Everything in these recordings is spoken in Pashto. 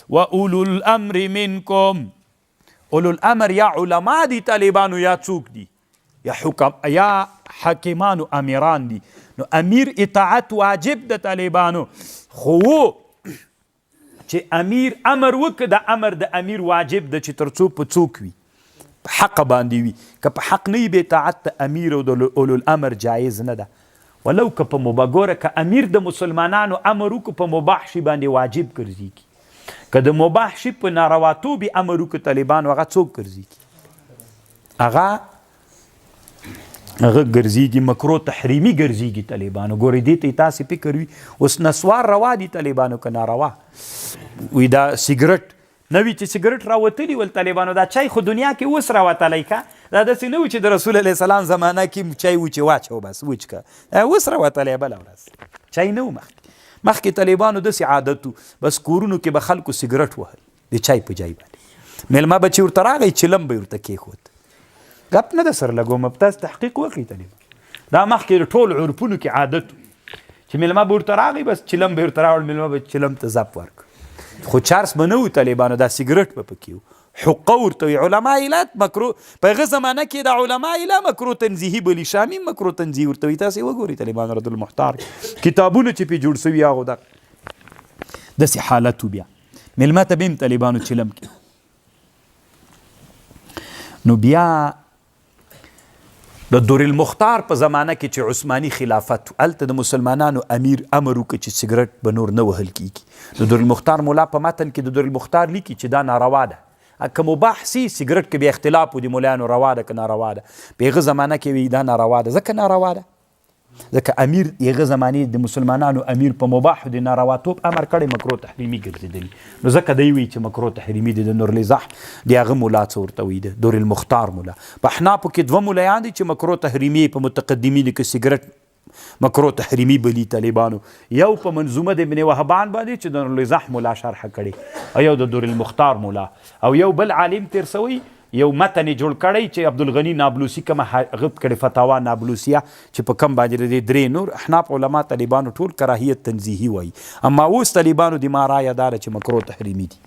و اولو الامر منکم. اولو الامر یا علما دی طالبانو یا څوک دی یا حاکمانو امیران دی. نو امیر اطاعت واجب د طالبانو، خو چې امیر امر وکړه د امر د امیر واجب د چې تر څو په څوک وي په حق باندې وي. که په حق نه وي بې اطاعت د امیر او د اولو الامر جایز نه ده. ولو که په مبګوره که امیر د مسلمانانو امر وکړو په مباح شي باندې واجب ګرځي. که د مباح شي په نارواطوب امر وکړو طالبانو هغه څوک ګرځي؟ هغه ګرځېږي مکرو تحریمي ګرځېږي طالبانو. ګورې دې ته تاسې فکر وي اوس نسوار روا دي طالبانو که ناروا وي. دا سګرټ نه وي چې سګرټ راوتلي ول طالبانو دا چای خو دنیا کې اوس راوتلی که دا داسې نه و چې د رسول علیه السلام زمانه کې چای و چې واچو بس وچ که اوس راوتلی بله ورځ چای نه و. مخکې طالبانو داسې عادت و بس کورونو کې به خلکو سګرټ وهل د چای په جای باندې. میلمه به چې ورته راغی چلم به ورته کېښود. ګپ نه ده سره لګوم تاسو تحقیق وکړئ. طالبان دا مخکې ټول عرفونو کې عادت و چې میلمه به ورته راغی بس چلم به ورته راوړ، میلمه به چلم ته زپ ورک. خو چارس به نه و طالبانو، دا سګرټ به پکې و. حقه ورته وي علما علت مکرو په هغه زمانه کې د علما اله مکرو تنزیهي بولي، شامي مکرو تنزیهي ورته وي. تاسې وګورئ طالبان رد المحتار کتابونه چې پې جوړ سوي هغو داسې حالت و. بیا میلمه ته به هم طالبانو چلم کې. نو بیا د دور المختار په زمانه کې چې عثماني خلافت هلته د مسلمانانو امیر امر وکړه چې سګرټ به نور نه وهل کېږي. د دور المختار مولا په متن کې د دور المختار لیکي چې دا ناروا ده. که مباح سي سګرټ کې بیا اختلاف و د ملایانو روا ده که ناروا ده. په هغه زمانه کې وي دا ناروا ده. ځکه ناروا ده ځکه امیر هغه زمانې د مسلمانانو امیر په مباح د نارواتوب امر کړی مکرو تحریمي ګرځېدلي. نو ځکه دی وایي چې مکرو تحریمي دی. د نورالزح د هغه مولا څه ورته وایي د دور المختار مولا. په احنافو کې دوه ملایان دي چې مکرو تحریمي په متقدمینو کې سګرټ مکرو تحریمي بلی طالبانو. یو په منظومه د ابن وهبان باندې چې د نورالزح مولا شرحه کړې، او یو د دور المختار مولا، او یو بل عالم تیر سوی یو متن جوړ کړی چې عبدالغني نابلوسي کومه غب کړې فتاوا نابلوسیه چې په کم باندې د درې نور احناف علما طالبانو ټول کراهیت تنزیهي وایي. اما اوس طالبانو د ما رایه داره چې مکرو تحریمي دي.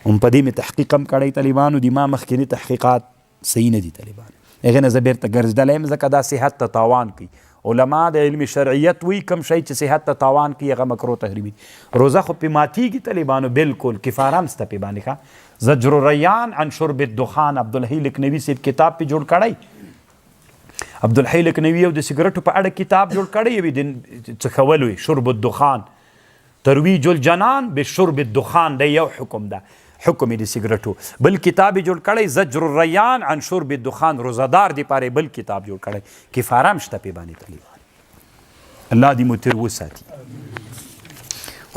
هم په دې مې تحقیق هم کړی طالبانو د ما مخکیني تحقیقات صحیح نه دي. طالبانو هغې نه زه بیرته ګرځېدلی یم ځکه دا صحت ته تاوان کوي. علما د علم شرعیت وی کم شی چې صحت ته تاوان کوي هغه مکرو تحریمي. روزه خو پې ماتیږي طالبانو بالکل کفاره هم سته پې باندې ښه. زجر الریان عن شرب الدخان عبدالحی لکنوي صاحب کتاب پې جوړ کړی. عبدالحی لکنوي یو د سګرټو په اړه کتاب جوړ کړی یو د څښول وي شرب الدخان ترویج الجنان بشرب الدخان دی یو حکم ده حکم د سګرټو. بل کتاب جوړ کړی زجر الریان عن شرب الدخان روزدار دی پاره بل کتاب جوړ کړی کفاره هم شته پې باندې طالبان. الله دې مو تېر وساتي.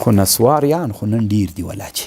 خو نسواریان خو نن ډېر دي ولا چې